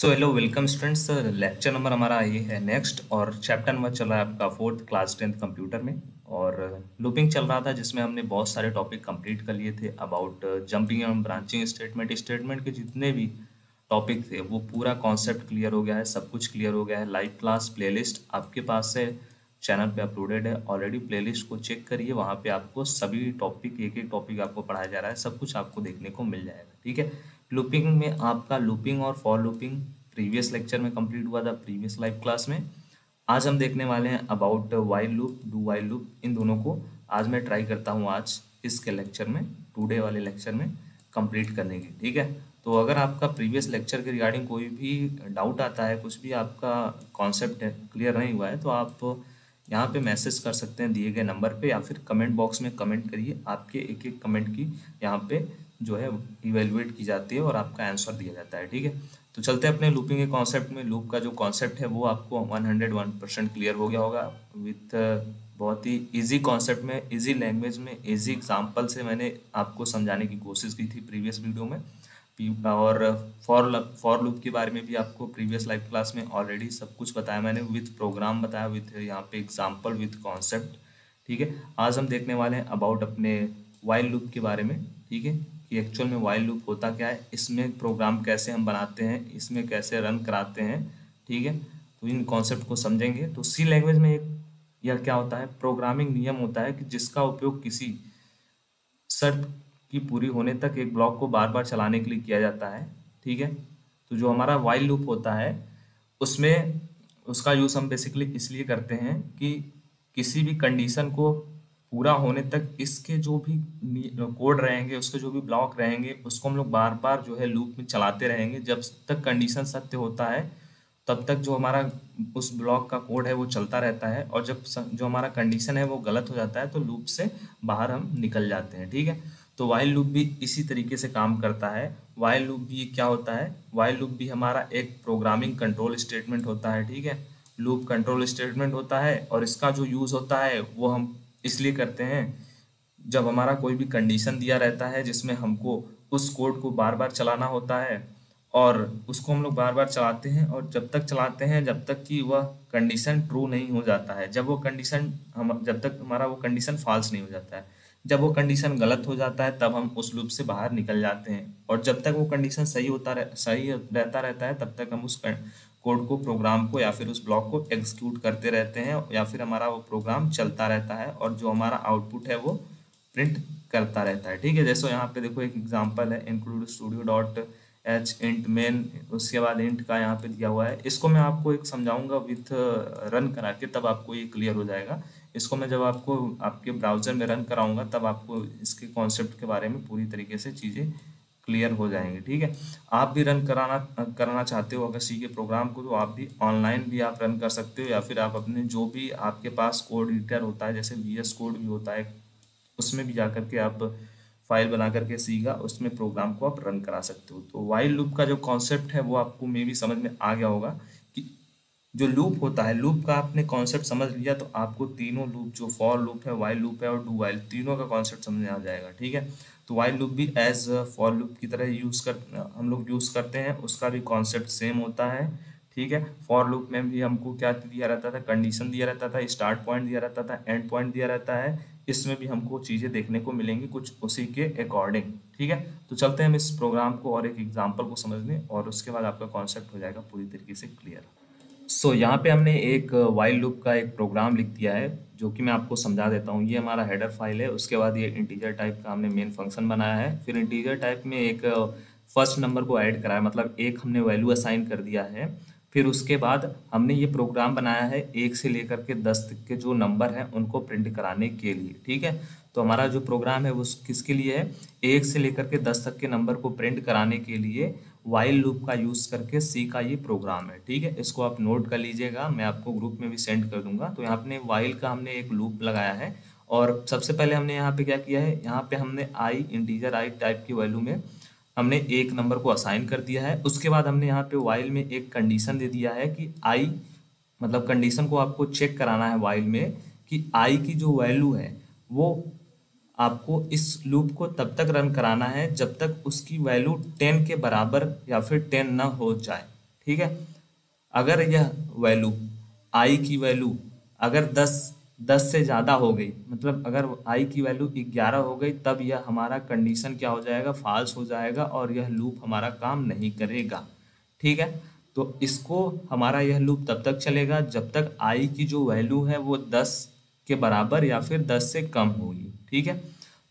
So hello welcome students. Lecture number हमारा ये है नेक्स्ट और चैप्टर नंबर चल रहा है आपका फोर्थ क्लास 10th कंप्यूटर में। और लूपिंग चल रहा था जिसमें हमने बहुत सारे टॉपिक कंप्लीट कर लिए थे about jumping and branching statement के जितने भी टॉपिक थे वो पूरा कॉन्सेप्ट क्लियर हो गया है, सब कुछ क्लियर हो गया है। लाइव क्लास प्लेलिस्ट आपके पास है, चैनल पे अपलोडेड है ऑलरेडी। प्लेलिस्ट को चेक करिए, वहाँ पे आपको सभी टॉपिक एक एक टॉपिक आपको पढ़ाया जा रहा है, सब कुछ आपको देखने को मिल जाएगा। ठीक है, लूपिंग में आपका लूपिंग और फॉर लूपिंग प्रीवियस लेक्चर में कंप्लीट हुआ था, प्रीवियस लाइव क्लास में। आज हम देखने वाले हैं about while loop, do while loop. इन दोनों को आज मैं ट्राई करता हूँ आज इसके लेक्चर में, टुडे वाले लेक्चर में कंप्लीट करने की। ठीक है, तो अगर आपका प्रीवियस लेक्चर के रिगार्डिंग कोई भी डाउट आता है, कुछ भी आपका कॉन्सेप्ट क्लियर नहीं हुआ है, तो आप यहाँ पे मैसेज कर सकते हैं दिए गए नंबर पे, या फिर कमेंट बॉक्स में कमेंट करिए। आपके एक एक कमेंट की यहाँ पे जो है इवेलुएट की जाती है और आपका आंसर दिया जाता है। ठीक है, तो चलते हैं अपने लूपिंग के कॉन्सेप्ट में। लूप का जो कॉन्सेप्ट है वो आपको 101% क्लियर हो गया होगा विथ बहुत ही इजी कॉन्सेप्ट में, इजी लैंग्वेज में, इजी एग्जांपल से मैंने आपको समझाने की कोशिश की थी प्रीवियस वीडियो में। और फॉर लूप के बारे में भी आपको प्रीवियस लाइव क्लास में ऑलरेडी सब कुछ बताया मैंने, विथ प्रोग्राम बताया, विथ यहाँ पे एग्जांपल, विथ कॉन्सेप्ट। ठीक है, आज हम देखने वाले हैं अबाउट अपने वाइल लूप के बारे में। ठीक है, कि एक्चुअल में वाइल लूप होता क्या है, इसमें प्रोग्राम कैसे हम बनाते हैं, इसमें कैसे रन कराते हैं। ठीक है, तो इन कॉन्सेप्ट को समझेंगे। तो सी लैंग्वेज में एक यह क्या होता है, प्रोग्रामिंग नियम होता है कि जिसका उपयोग किसी शर्त की पूरी होने तक एक ब्लॉक को बार बार चलाने के लिए किया जाता है। ठीक है, तो जो हमारा वाइल लूप होता है उसमें उसका यूज़ हम बेसिकली इसलिए करते हैं कि किसी भी कंडीशन को पूरा होने तक इसके जो भी कोड रहेंगे, उसके जो भी ब्लॉक रहेंगे, उसको हम लोग बार बार जो है लूप में चलाते रहेंगे। जब तक कंडीशन सत्य होता है तब तक जो हमारा उस ब्लॉक का कोड है वो चलता रहता है, और जब जो हमारा कंडीशन है वो गलत हो जाता है तो लूप से बाहर हम निकल जाते हैं। ठीक है, तो वाइल लूप भी इसी तरीके से काम करता है। वाइल लूप भी क्या होता है, वाइल लूप भी हमारा एक प्रोग्रामिंग कंट्रोल स्टेटमेंट होता है। ठीक है, लूप कंट्रोल स्टेटमेंट होता है, और इसका जो यूज़ होता है वो हम इसलिए करते हैं जब हमारा कोई भी कंडीशन दिया रहता है जिसमें हमको उस कोड को बार बार चलाना होता है, और उसको हम लोग बार बार चलाते हैं, और जब तक चलाते हैं जब तक कि वह कंडीशन ट्रू नहीं हो जाता है, जब वो कंडीशन हम जब तक हमारा वो कंडीशन फॉल्स नहीं हो जाता है, जब वो कंडीशन गलत हो जाता है तब हम उस लूप से बाहर निकल जाते हैं, और जब तक वो कंडीशन सही रहता रहता है तब तक हम उस कोड को, प्रोग्राम को, या फिर उस ब्लॉक को एग्जीक्यूट करते रहते हैं, या फिर हमारा वो प्रोग्राम चलता रहता है और जो हमारा आउटपुट है वो प्रिंट करता रहता है। ठीक है, जैसे यहाँ पे देखो एक एग्जांपल है, include studio dot H int main, उसके बाद इंट का यहाँ पे दिया हुआ है। इसको मैं आपको एक समझाऊंगा विथ रन करा के, तब आपको ये क्लियर हो जाएगा। इसको मैं जब आपको आपके ब्राउजर में रन कराऊंगा तब आपको इसके कॉन्सेप्ट के बारे में पूरी तरीके से चीज़ें क्लियर हो जाएंगे। ठीक है, आप भी रन कराना चाहते हो अगर सी के प्रोग्राम को, तो आप भी ऑनलाइन भी आप रन कर सकते हो, या फिर आप अपने जो भी आपके पास कोड एडिटर होता है, जैसे VS कोड भी होता है, उसमें भी जा करके आप फाइल बना करके सीगा उसमें प्रोग्राम को आप रन करा सकते हो। तो वाइल लूप का जो कॉन्सेप्ट है वो आपको मे भी समझ में आ गया होगा कि जो लूप होता है, लूप का आपने कॉन्सेप्ट समझ लिया तो आपको तीनों लूप, जो फॉर लूप है, वाइल लूप है और डू वाइल, तीनों का कॉन्सेप्ट समझ में आ जाएगा। ठीक है, तो वाइल लूप भी एज फॉर लूप की तरह हम लोग यूज़ करते हैं, उसका भी कॉन्सेप्ट सेम होता है। ठीक है, फॉर लूप में भी हमको क्या दिया रहता था, कंडीशन दिया रहता था, स्टार्ट पॉइंट दिया रहता था, एंड पॉइंट दिया रहता है। इसमें भी हमको चीज़ें देखने को मिलेंगी कुछ उसी के अकॉर्डिंग। ठीक है, तो चलते हैं हम इस प्रोग्राम को और एक एग्जांपल को समझने, और उसके बाद आपका कॉन्सेप्ट हो जाएगा पूरी तरीके से क्लियर। सो यहाँ पे हमने एक वाइल लूप का एक प्रोग्राम लिख दिया है, जो कि मैं आपको समझा देता हूँ। ये हमारा हेडर फाइल है, उसके बाद ये इंटीजर टाइप का हमने मेन फंक्शन बनाया है, फिर इंटीजर टाइप में एक फर्स्ट नंबर को ऐड कराया, मतलब एक हमने वैल्यू असाइन कर दिया है। फिर उसके बाद हमने ये प्रोग्राम बनाया है 1 से लेकर के 10 तक के जो नंबर हैं उनको प्रिंट कराने के लिए। ठीक है, तो हमारा जो प्रोग्राम है वो किसके लिए है, 1 से लेकर के 10 तक के नंबर को प्रिंट कराने के लिए वाइल लूप का यूज़ करके सी का ये प्रोग्राम है। ठीक है, इसको आप नोट कर लीजिएगा, मैं आपको ग्रुप में भी सेंड कर दूंगा। तो यहाँ पे वाइल का हमने एक लूप लगाया है, और सबसे पहले हमने यहाँ पे क्या किया है, यहाँ पे हमने इंटीजर आई टाइप की वैल्यू में हमने एक नंबर को असाइन कर दिया है। उसके बाद हमने यहाँ पे वाइल में एक कंडीशन दे दिया है कि आई, मतलब कंडीशन को आपको चेक कराना है वाइल में कि आई की जो वैल्यू है वो आपको इस लूप को तब तक रन कराना है जब तक उसकी वैल्यू 10 के बराबर या फिर 10 ना हो जाए। ठीक है। अगर यह वैल्यू आई की वैल्यू अगर 10 से ज़्यादा हो गई, मतलब अगर आई की वैल्यू 11 हो गई, तब यह हमारा कंडीशन क्या हो जाएगा, फॉल्स हो जाएगा और यह लूप हमारा काम नहीं करेगा। ठीक है। तो इसको हमारा यह लूप तब तक चलेगा जब तक आई की जो वैल्यू है वो 10 के बराबर या फिर 10 से कम होगी। ठीक है।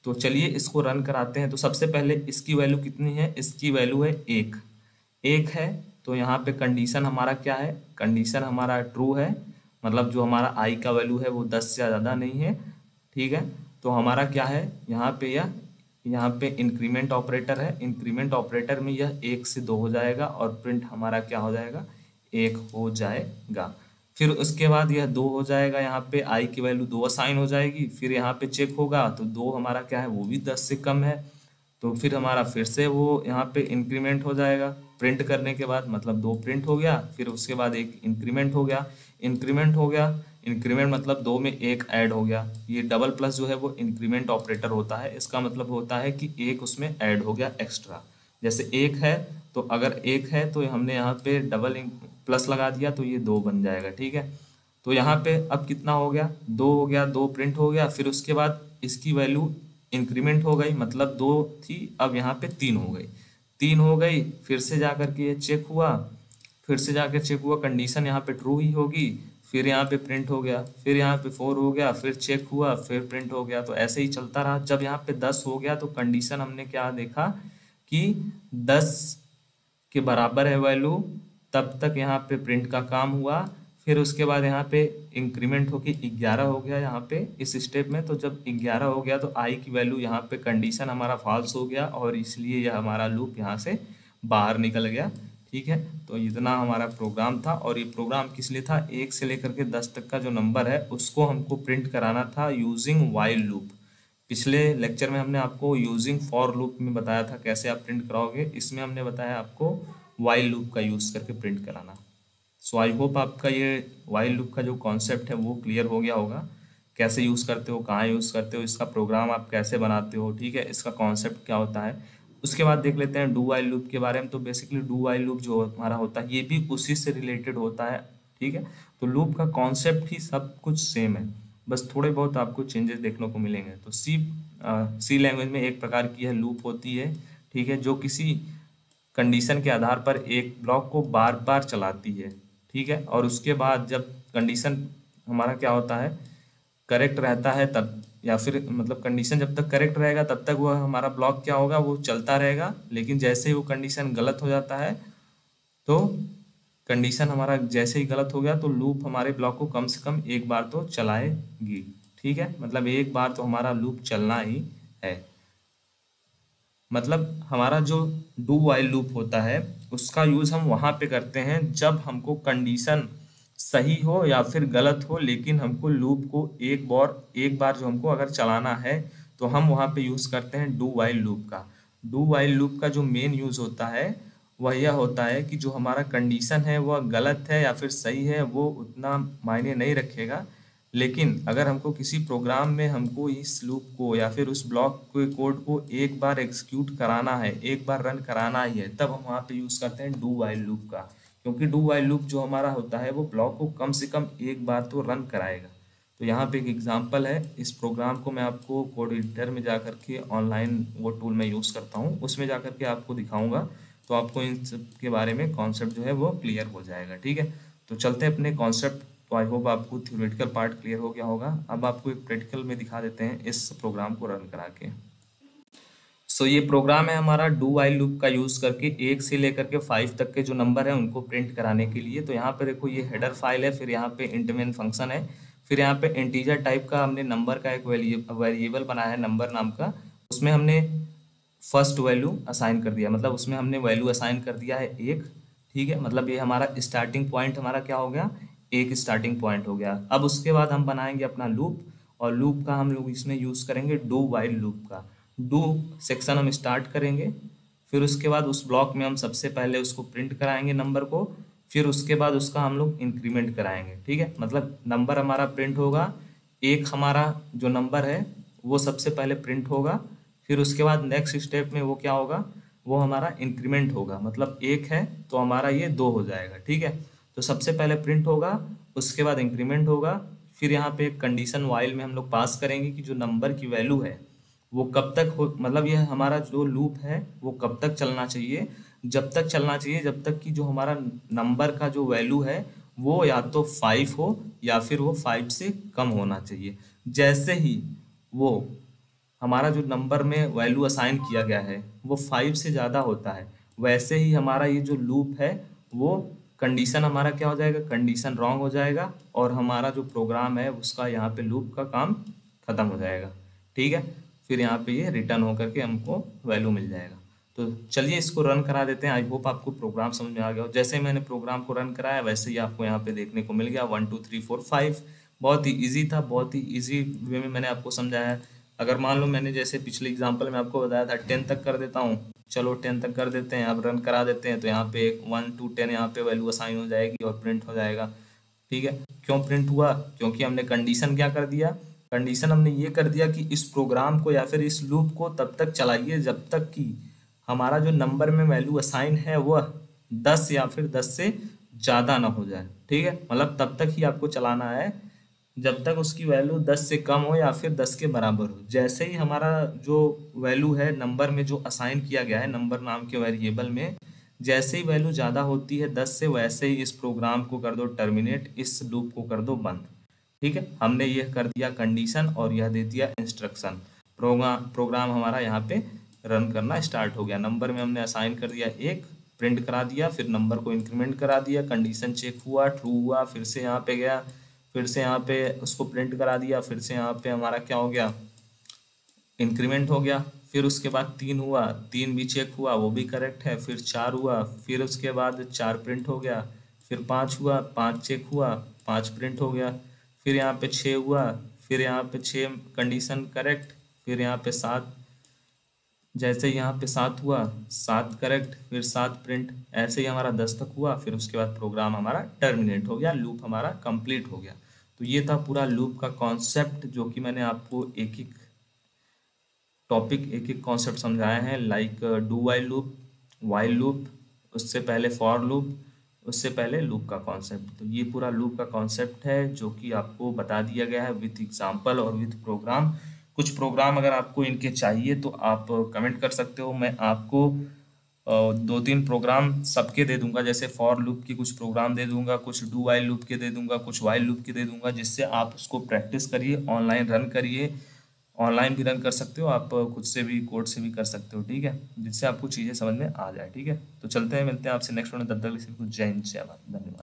तो चलिए इसको रन कराते हैं। तो सबसे पहले इसकी वैल्यू कितनी है, इसकी वैल्यू है 1। 1 है तो यहाँ पे कंडीशन हमारा क्या है, कंडीशन हमारा ट्रू है, मतलब जो हमारा आई का वैल्यू है वो 10 से ज़्यादा नहीं है। ठीक है। तो हमारा क्या है यहाँ पे, यह यहाँ पे इंक्रीमेंट ऑपरेटर है, इंक्रीमेंट ऑपरेटर में यह 1 से 2 हो जाएगा और प्रिंट हमारा क्या हो जाएगा, 1 हो जाएगा। फिर उसके बाद यह 2 हो जाएगा, यहाँ पे आई की वैल्यू 2 असाइन हो जाएगी। फिर यहाँ पे चेक होगा तो 2 हमारा क्या है, वो भी 10 से कम है। तो फिर हमारा फिर से वो यहाँ पे इंक्रीमेंट हो जाएगा प्रिंट करने के बाद, मतलब 2 प्रिंट हो गया। फिर उसके बाद एक इंक्रीमेंट हो गया, इंक्रीमेंट हो गया, इंक्रीमेंट मतलब 2 में 1 ऐड हो गया। ये डबल प्लस जो है वो इंक्रीमेंट ऑपरेटर होता है, इसका मतलब होता है कि 1 उसमें ऐड हो गया एक्स्ट्रा। जैसे 1 है तो अगर 1 है तो हमने यहाँ पे डबल प्लस लगा दिया तो ये 2 बन जाएगा। ठीक है। तो यहाँ पे अब कितना हो गया, 2 हो गया, 2 प्रिंट हो गया। फिर उसके बाद इसकी वैल्यू इंक्रीमेंट हो गई, मतलब 2 थी, अब यहाँ पे 3 हो गई, 3 हो गई। फिर से जा करके ये चेक हुआ, फिर से जाकर चेक हुआ, कंडीशन यहाँ पे ट्रू ही होगी। फिर यहाँ पे प्रिंट हो गया, फिर यहाँ पे 4 हो गया, फिर चेक हुआ, फिर प्रिंट हो गया। तो ऐसे ही चलता रहा। जब यहाँ पे 10 हो गया तो कंडीशन हमने क्या देखा कि 10 के बराबर है वैल्यू, तब तक यहाँ पे प्रिंट का काम हुआ। फिर उसके बाद यहाँ पे इंक्रीमेंट होके 11 हो गया यहाँ पे इस स्टेप में। तो जब 11 हो गया तो आई की वैल्यू यहाँ पे कंडीशन हमारा फॉल्स हो गया और इसलिए यह हमारा लूप यहाँ से बाहर निकल गया। ठीक है। तो इतना हमारा प्रोग्राम था और ये प्रोग्राम किस लिए था, 1 से लेकर के 10 तक का जो नंबर है उसको हमको प्रिंट कराना था यूजिंग वाइल लूप। पिछले लेक्चर में हमने आपको यूजिंग फॉर लूप में बताया था कैसे आप प्रिंट कराओगे, इसमें हमने बताया आपको वाइल लूप का यूज़ करके प्रिंट कराना। सो आई होप आपका ये वाइल लूप का जो कॉन्सेप्ट है वो क्लियर हो गया होगा, कैसे यूज़ करते हो, कहाँ यूज़ करते हो, इसका प्रोग्राम आप कैसे बनाते हो। ठीक है। इसका कॉन्सेप्ट क्या होता है। उसके बाद देख लेते हैं डू वाइल लूप के बारे में। तो बेसिकली डू वाइल लूप जो हमारा होता है ये भी उसी से रिलेटेड होता है। ठीक है। तो लूप का कॉन्सेप्ट ही सब कुछ सेम है, बस थोड़े बहुत आपको चेंजेस देखने को मिलेंगे। तो सी लैंग्वेज में एक प्रकार की यह लूप होती है। ठीक है। जो किसी कंडीशन के आधार पर एक ब्लॉक को बार बार चलाती है। ठीक है। और उसके बाद जब कंडीशन हमारा क्या होता है, करेक्ट रहता है तब, या फिर मतलब कंडीशन जब तक करेक्ट रहेगा तब तक वह हमारा ब्लॉक क्या होगा, वो चलता रहेगा। लेकिन जैसे ही वो कंडीशन गलत हो जाता है तो कंडीशन हमारा जैसे ही गलत हो गया तो लूप हमारे ब्लॉक को कम से कम एक बार तो चलाएगी। ठीक है। मतलब एक बार तो हमारा लूप चलना ही है। मतलब हमारा जो डू वाइल लूप होता है उसका यूज़ हम वहाँ पे करते हैं जब हमको कंडीशन सही हो या फिर गलत हो, लेकिन हमको लूप को एक बार जो हमको अगर चलाना है तो हम वहाँ पे यूज़ करते हैं डू वाइल लूप का। डू वाइल लूप का जो मेन यूज़ होता है वह यह होता है कि जो हमारा कंडीशन है वह गलत है या फिर सही है वो उतना मायने नहीं रखेगा। लेकिन अगर हमको किसी प्रोग्राम में हमको इस लूप को या फिर उस ब्लॉक के कोड को एक बार एग्जीक्यूट कराना है, एक बार रन कराना ही है, तब हम वहाँ पे यूज़ करते हैं डू वाइल लूप का। क्योंकि डू वाइल लूप जो हमारा होता है वो ब्लॉक को कम से कम एक बार तो रन कराएगा। तो यहाँ पे एक एग्जांपल है, इस प्रोग्राम को मैं आपको कोड एडिटर में जा कर के ऑनलाइन वो टूल मैं यूज़ करता हूँ उसमें जा कर के आपको दिखाऊँगा। तो आपको इन सब के बारे में कॉन्सेप्ट जो है वो क्लियर हो जाएगा। ठीक है। तो चलते हैं अपने कॉन्सेप्ट। तो आई होप आपको थ्योरेटिकल पार्ट क्लियर हो गया होगा। अब आपको एक प्रैक्टिकल में दिखा देते हैं इस प्रोग्राम को रन करा के। सो ये प्रोग्राम है हमारा डू वाइल लूप का यूज़ करके 1 से लेकर के 5 तक के जो नंबर है उनको प्रिंट कराने के लिए। तो यहाँ पे देखो ये हेडर फाइल है, फिर यहाँ पे इंट मेन फंक्शन है, फिर यहाँ पे इंटीजर टाइप का हमने नंबर का एक वेरिएबल बनाया है नंबर नाम का। उसमें हमने फर्स्ट वैल्यू असाइन कर दिया, मतलब उसमें हमने वैल्यू असाइन कर दिया है 1। ठीक है। मतलब ये हमारा स्टार्टिंग पॉइंट हमारा क्या हो गया, एक स्टार्टिंग पॉइंट हो गया। अब उसके बाद हम बनाएंगे अपना लूप, और लूप का हम लोग इसमें यूज़ करेंगे डू वाइल लूप का। डू सेक्शन हम स्टार्ट करेंगे, फिर उसके बाद उस ब्लॉक में हम सबसे पहले उसको प्रिंट कराएंगे नंबर को, फिर उसके बाद उसका हम लोग इंक्रीमेंट कराएंगे। ठीक है। मतलब नंबर हमारा प्रिंट होगा, एक हमारा जो नंबर है वो सबसे पहले प्रिंट होगा, फिर उसके बाद नेक्स्ट स्टेप में वो क्या होगा, वो हमारा इंक्रीमेंट होगा, मतलब 1 है तो हमारा ये 2 हो जाएगा, ठीक है। तो सबसे पहले प्रिंट होगा, उसके बाद इंक्रीमेंट होगा, फिर यहाँ पे एक कंडीशन वाइल में हम लोग पास करेंगे कि जो नंबर की वैल्यू है वो कब तक हो, मतलब ये हमारा जो लूप है वो कब तक चलना चाहिए, जब तक चलना चाहिए जब तक कि जो हमारा नंबर का जो वैल्यू है वो या तो 5 हो या फिर वो 5 से कम होना चाहिए। जैसे ही वो हमारा जो नंबर में वैल्यू असाइन किया गया है वो 5 से ज़्यादा होता है, वैसे ही हमारा ये जो लूप है वो कंडीशन हमारा क्या हो जाएगा, कंडीशन रॉन्ग हो जाएगा और हमारा जो प्रोग्राम है उसका यहाँ पे लूप का काम खत्म हो जाएगा, ठीक है। फिर यहाँ पे ये रिटर्न होकर के हमको वैल्यू मिल जाएगा। तो चलिए इसको रन करा देते हैं। आई होप आपको प्रोग्राम समझ में आ गया हो। जैसे ही मैंने प्रोग्राम को रन कराया वैसे ही आपको यहाँ पे देखने को मिल गया 1 2 3 4 5। बहुत ही इजी था, बहुत ही इजी वे में मैंने आपको समझाया है। अगर मान लो मैंने जैसे पिछले एग्जाम्पल में आपको बताया था 10 तक कर देता हूँ, चलो 10 तक कर देते हैं, अब रन करा देते हैं तो यहाँ पे 1 to 10 यहाँ पे वैल्यू असाइन हो जाएगी और प्रिंट हो जाएगा, ठीक है। क्यों प्रिंट हुआ, क्योंकि हमने कंडीशन क्या कर दिया, कंडीशन हमने ये कर दिया कि इस प्रोग्राम को या फिर इस लूप को तब तक चलाइए जब तक कि हमारा जो नंबर में वैल्यू असाइन है वह 10 या फिर 10 से ज़्यादा ना हो जाए, ठीक है। मतलब तब तक ही आपको चलाना है जब तक उसकी वैल्यू 10 से कम हो या फिर 10 के बराबर हो। जैसे ही हमारा जो वैल्यू है नंबर में जो असाइन किया गया है नंबर नाम के वेरिएबल में, जैसे ही वैल्यू ज़्यादा होती है 10 से, वैसे ही इस प्रोग्राम को कर दो टर्मिनेट, इस लूप को कर दो बंद, ठीक है। हमने यह कर दिया कंडीशन और यह दे दिया इंस्ट्रक्शन। प्रोग्राम हमारा यहाँ पे रन करना स्टार्ट हो गया। नंबर में हमने असाइन कर दिया 1, प्रिंट करा दिया, फिर नंबर को इंक्रीमेंट करा दिया, कंडीशन चेक हुआ, ट्रू हुआ, फिर से यहाँ पे गया, फिर से यहाँ पे उसको प्रिंट करा दिया, फिर से यहाँ पे हमारा क्या हो गया, इंक्रीमेंट हो गया। फिर उसके बाद 3 हुआ, 3 भी चेक हुआ, वो भी करेक्ट है। फिर 4 हुआ, फिर उसके बाद 4 प्रिंट हो गया। फिर 5 हुआ, 5 चेक हुआ, 5 प्रिंट हो गया। फिर यहाँ पे 6 हुआ, फिर यहाँ पे 6 कंडीशन करेक्ट, फिर यहाँ पे 7, जैसे यहाँ पे 7 हुआ, 7 करेक्ट, फिर 7 प्रिंट, ऐसे ही हमारा 10 तक हुआ। फिर उसके बाद प्रोग्राम हमारा टर्मिनेट हो गया, लूप हमारा कंप्लीट हो गया। तो ये था पूरा लूप का कॉन्सेप्ट जो कि मैंने आपको एक एक टॉपिक एक एक कॉन्सेप्ट समझाए हैं, like do while loop, while loop, उससे पहले फॉर लूप, उससे पहले लूप का कॉन्सेप्ट। तो ये पूरा लूप का कॉन्सेप्ट है जो कि आपको बता दिया गया है विथ एग्जाम्पल और विथ प्रोग्राम। कुछ प्रोग्राम अगर आपको इनके चाहिए तो आप कमेंट कर सकते हो, मैं आपको 2-3 प्रोग्राम सबके दे दूंगा। जैसे फॉर लूप की कुछ प्रोग्राम दे दूंगा, कुछ डू वाइल लूप के दे दूंगा, कुछ वाइल लूप के दे दूंगा, जिससे आप उसको प्रैक्टिस करिए, ऑनलाइन रन करिए। ऑनलाइन भी रन कर सकते हो आप, खुद से भी कोड से भी कर सकते हो, ठीक है, जिससे आपको चीज़ें समझ में आ जाए, ठीक है। तो चलते हैं, मिलते हैं आपसे नेक्स्ट वन, तब तक के लिए जय हिंद, जय भारत, धन्यवाद।